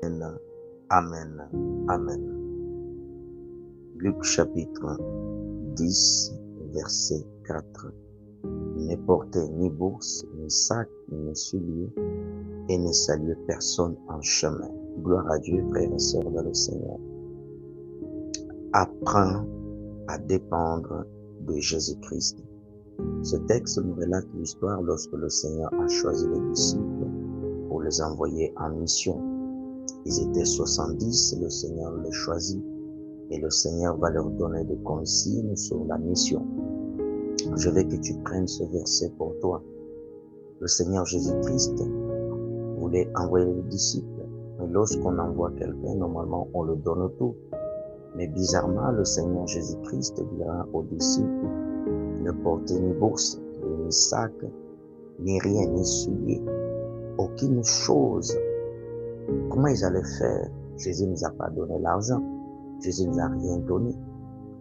Amen. Amen. Amen. Luc chapitre 10, verset 4. Ne portez ni bourse, ni sac, ni souliers, et ne saluez personne en chemin. Gloire à Dieu, frères et sœurs dans le Seigneur. Apprends à dépendre de Jésus-Christ. Ce texte nous relate l'histoire lorsque le Seigneur a choisi les disciples pour les envoyer en mission. Ils étaient 70, le Seigneur les choisit et le Seigneur va leur donner des consignes sur la mission. Je veux que tu prennes ce verset pour toi. Le Seigneur Jésus-Christ voulait envoyer les disciples, mais lorsqu'on envoie quelqu'un, normalement on le donne tout. Mais bizarrement, le Seigneur Jésus-Christ dira aux disciples, ne portez ni bourse, ni sac, ni rien, ni souliers, aucune chose. Comment ils allaient faire? Jésus ne nous a pas donné l'argent, Jésus ne nous a rien donné,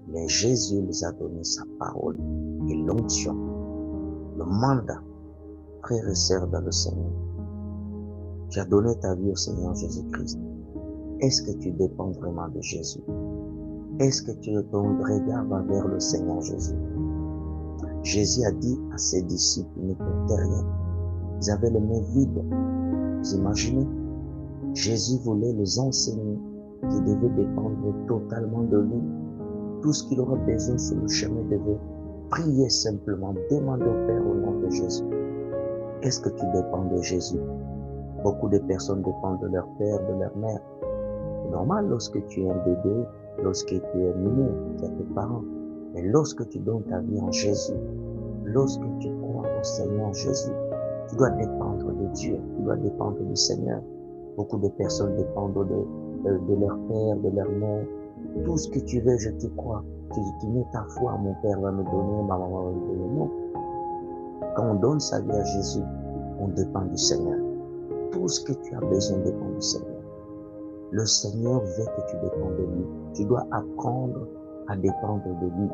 mais Jésus nous a donné sa parole et l'onction, le mandat. Frères et sœurs dans le Seigneur, tu as donné ta vie au Seigneur Jésus-Christ. Est-ce que tu dépends vraiment de Jésus? Est-ce que ton regard va vers le Seigneur Jésus? Jésus a dit à ses disciples, ne portez rien. Ils avaient les mains vides. Vous imaginez? Jésus voulait les enseigner qu'ils devaient dépendre totalement de lui. Tout ce qu'il aura besoin sur le chemin devait prier simplement, demander au Père au nom de Jésus. Est-ce que tu dépends de Jésus? Beaucoup de personnes dépendent de leur père, de leur mère. C'est normal lorsque tu es un bébé, lorsque tu es miné, tu as tes parents. Mais lorsque tu donnes ta vie en Jésus, lorsque tu crois au Seigneur Jésus, tu dois dépendre de Dieu, tu dois dépendre du Seigneur. Beaucoup de personnes dépendent de leur père, de leur mère. Tout ce que tu veux, je te crois. Tu mets ta foi, mon père va me donner, ma maman va me donner. Non. Quand on donne sa vie à Jésus, on dépend du Seigneur. Tout ce que tu as besoin dépend du Seigneur. Le Seigneur veut que tu dépendes de lui. Tu dois apprendre à dépendre de lui.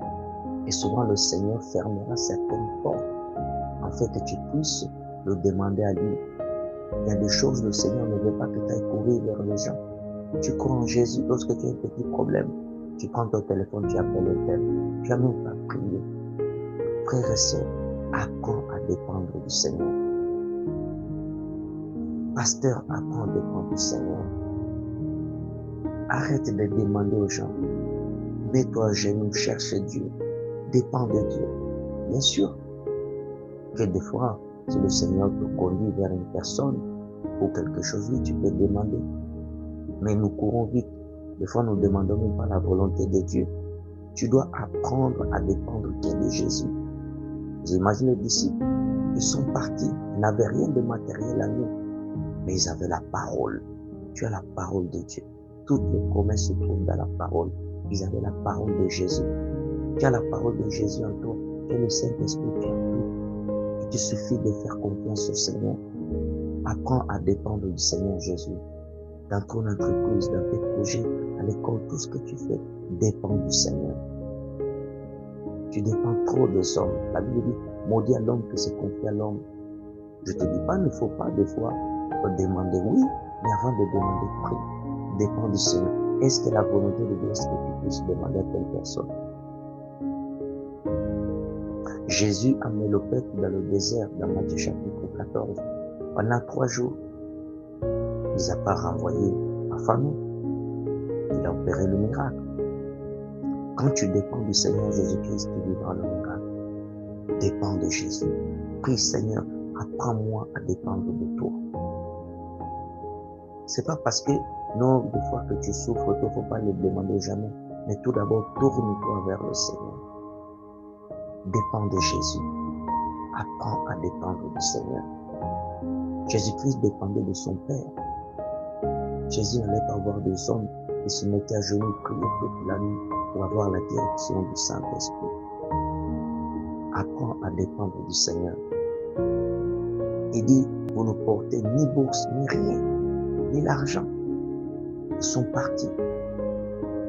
Et souvent, le Seigneur fermera certaines portes afin que tu puisses le demander à lui. Il y a des choses, le Seigneur ne veut pas que tu ailles courir vers les gens. Tu crois en Jésus lorsque tu as un petit problème. Tu prends ton téléphone, tu appelles un tel. Tu n'as même pas prié. Frères et sœurs, apprends à dépendre du Seigneur. Pasteur, apprends à dépendre du Seigneur. Arrête de demander aux gens. Mets-toi à genoux, cherche Dieu. Dépends de Dieu. Bien sûr que des fois, si le Seigneur te conduit vers une personne ou quelque chose, oui, tu peux demander. Mais nous courons vite. Des fois, nous ne demandons même pas la volonté de Dieu. Tu dois apprendre à dépendre de Jésus. Vous imaginez les disciples, ils sont partis, ils n'avaient rien de matériel à nous, mais ils avaient la parole. Tu as la parole de Dieu. Toutes les promesses se trouvent dans la parole. Ils avaient la parole de Jésus. Tu as la parole de Jésus en toi. Tu as le Saint-Esprit qui est en toi. Il te suffit de faire confiance au Seigneur. Apprends à dépendre du Seigneur Jésus. Dans ton entreprise, dans tes projets, à l'école, tout ce que tu fais dépend du Seigneur. Tu dépends trop des hommes. La Bible dit, maudit à l'homme qui se confie à l'homme. Je te dis pas, il ne faut pas des fois demander oui, mais avant de demander, prie. Dépend du Seigneur. Est-ce que la volonté de Dieu, est-ce que tu puisses demander à telle personne? Jésus a mis le peuple dans le désert, dans Matthieu chapitre 14. Pendant 3 jours, il n'a pas renvoyé la famille. Il a opéré le miracle. Quand tu dépends du Seigneur Jésus-Christ, tu vivras le miracle. Dépends de Jésus. Prie, Seigneur, apprends-moi à dépendre de toi. C'est pas parce que, non, des fois que tu souffres, il ne faut pas le demander jamais. Mais tout d'abord, tourne-toi vers le Seigneur. Dépends de Jésus. Apprends à dépendre du Seigneur. Jésus-Christ dépendait de son Père. Jésus n'allait pas voir des hommes qui se mettaient à genoux, prier toute la nuit pour avoir la direction du Saint-Esprit. Apprends à dépendre du Seigneur. Il dit, vous ne portez ni bourse, ni rien, ni l'argent. Ils sont partis.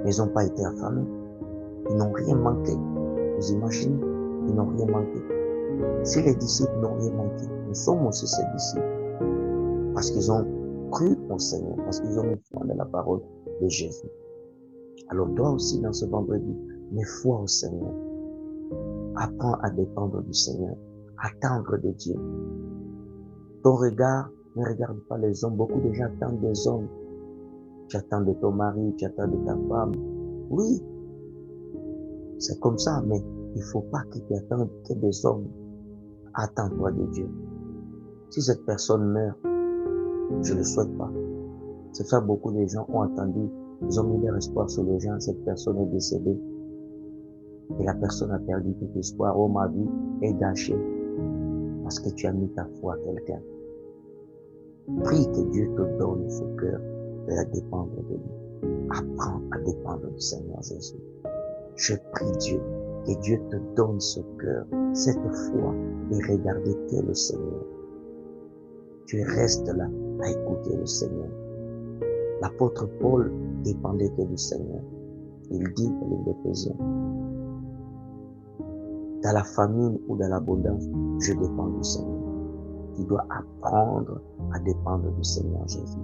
Mais ils n'ont pas été affamés. Ils n'ont rien manqué. Vous imaginez? Ils n'ont rien manqué. Si les disciples n'ont rien manqué, nous sommes aussi ces disciples. Parce qu'ils ont cru au Seigneur parce qu'ils ont mis foi dans la parole de Jésus. Alors toi aussi, dans ce vendredi, mets foi au Seigneur. Apprends à dépendre du Seigneur, attendre de Dieu. Ton regard ne regarde pas les hommes. Beaucoup de gens attendent des hommes. Tu attends de ton mari, tu attends de ta femme. Oui, c'est comme ça, mais il ne faut pas que tu attendes que des hommes. Attends-toi de Dieu. Si cette personne meurt, je ne le souhaite pas. C'est ça, beaucoup de gens ont attendu, ils ont mis leur espoir sur les gens, cette personne est décédée. Et la personne a perdu tout espoir. Oh, ma vie est gâchée. Parce que tu as mis ta foi à quelqu'un. Prie que Dieu te donne ce cœur de dépendre de lui. Apprends à dépendre du Seigneur Jésus. Je prie Dieu, que Dieu te donne ce cœur, cette foi, et regarder que le Seigneur. Tu restes là à écouter le Seigneur. L'apôtre Paul dépendait que du Seigneur. Il dit dans les Éphésiens, dans la famine ou dans l'abondance, je dépends du Seigneur. Tu dois apprendre à dépendre du Seigneur Jésus.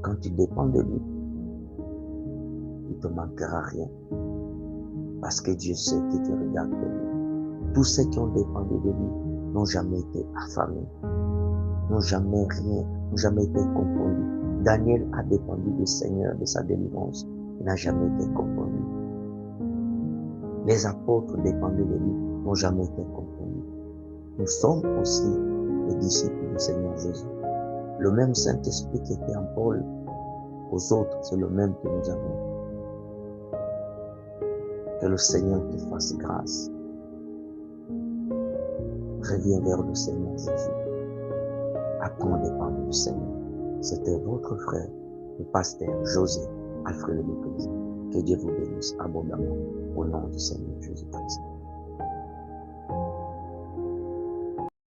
Quand tu dépends de lui, il ne te manquera rien. Parce que Dieu sait que tu regardes de lui. Tous ceux qui ont dépendu de lui n'ont jamais été affamés, n'ont jamais rien, n'ont jamais été confondus. Daniel a dépendu du Seigneur, de sa délivrance. Il n'a jamais été confondu. Les apôtres dépendaient de lui, n'ont jamais été confondus. Nous sommes aussi les disciples du Seigneur Jésus. Le même Saint-Esprit qui était en Paul aux autres, c'est le même que nous avons. Que le Seigneur te fasse grâce. Reviens vers le Seigneur Jésus. Apprends à dépendre du Seigneur. C'était votre frère, le pasteur José Alfred Leclerc. Que Dieu vous bénisse abondamment au nom du Seigneur Jésus-Christ.